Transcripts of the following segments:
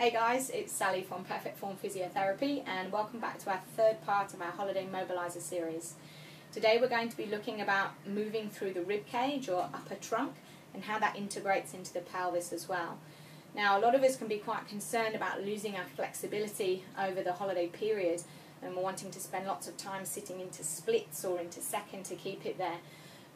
Hey guys, it's Sally from Perfect Form Physiotherapy and welcome back to our third part of our holiday mobiliser series. Today we're going to be looking about moving through the rib cage or upper trunk and how that integrates into the pelvis as well. Now a lot of us can be quite concerned about losing our flexibility over the holiday period and we're wanting to spend lots of time sitting into splits or into second to keep it there.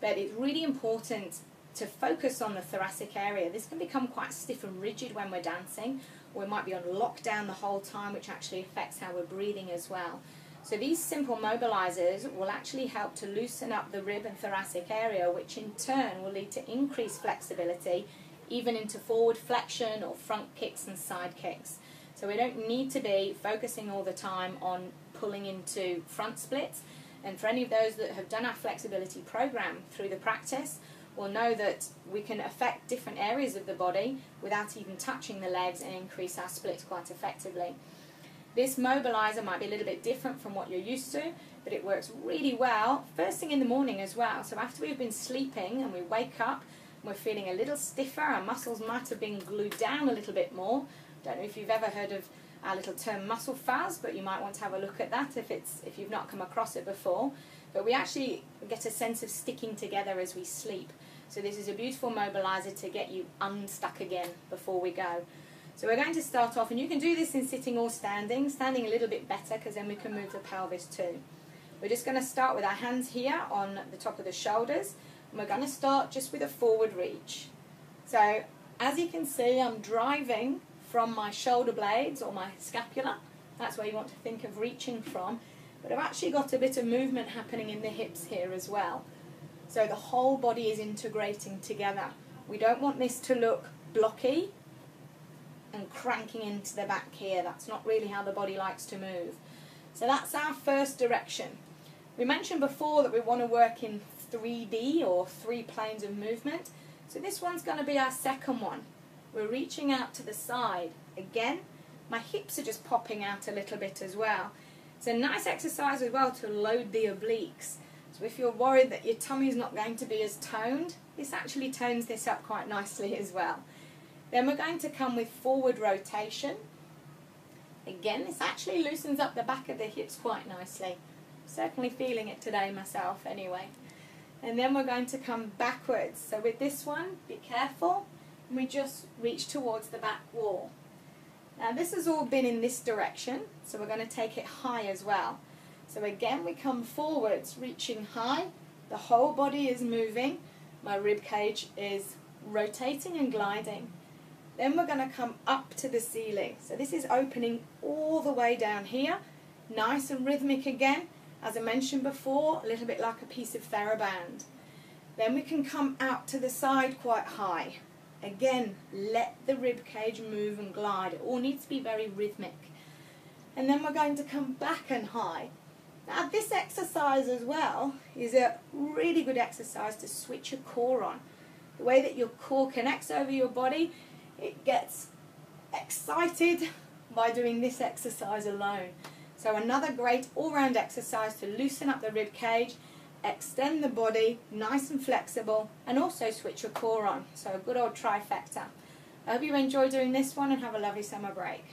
But it's really important to focus on the thoracic area. This can become quite stiff and rigid when we're dancing. We might be on lockdown the whole time, which actually affects how we're breathing as well. So these simple mobilizers will actually help to loosen up the rib and thoracic area, which in turn will lead to increased flexibility, even into forward flexion or front kicks and side kicks. So we don't need to be focusing all the time on pulling into front splits. And for any of those that have done our flexibility program through the practice, we'll know that we can affect different areas of the body without even touching the legs and increase our splits quite effectively. This mobilizer might be a little bit different from what you're used to, but it works really well first thing in the morning as well. So after we've been sleeping and we wake up and we're feeling a little stiffer, our muscles might have been glued down a little bit more. Don't know if you've ever heard of our little term muscle fuzz, but you might want to have a look at that if you've not come across it before. But we actually get a sense of sticking together as we sleep. So this is a beautiful mobilizer to get you unstuck again before we go. So we're going to start off, and you can do this in sitting or standing a little bit better because then we can move the pelvis too. We're just going to start with our hands here on the top of the shoulders, and we're going to start just with a forward reach. So as you can see, I'm driving from my shoulder blades or my scapula. That's where you want to think of reaching from. But I've actually got a bit of movement happening in the hips here as well. So the whole body is integrating together. We don't want this to look blocky and cranking into the back here. That's not really how the body likes to move. So that's our first direction. We mentioned before that we want to work in 3D or 3 planes of movement. So this one's going to be our second one. We're reaching out to the side. Again, my hips are just popping out a little bit as well. It's a nice exercise as well to load the obliques. So if you're worried that your tummy is not going to be as toned, this actually tones this up quite nicely as well. Then we're going to come with forward rotation. Again, this actually loosens up the back of the hips quite nicely. Certainly feeling it today myself anyway. And then we're going to come backwards. So with this one, be careful. And we just reach towards the back wall. Now this has all been in this direction, so we're going to take it high as well. So again we come forwards, reaching high, the whole body is moving, my rib cage is rotating and gliding. Then we're going to come up to the ceiling. So this is opening all the way down here, nice and rhythmic again, as I mentioned before, a little bit like a piece of TheraBand. Then we can come out to the side quite high. Again, let the rib cage move and glide. It all needs to be very rhythmic. And then we're going to come back and high. Now this exercise as well is a really good exercise to switch your core on. The way that your core connects over your body, it gets excited by doing this exercise alone. So another great all-round exercise to loosen up the rib cage, extend the body, nice and flexible, and also switch your core on. So a good old trifecta. I hope you enjoy doing this one and have a lovely summer break.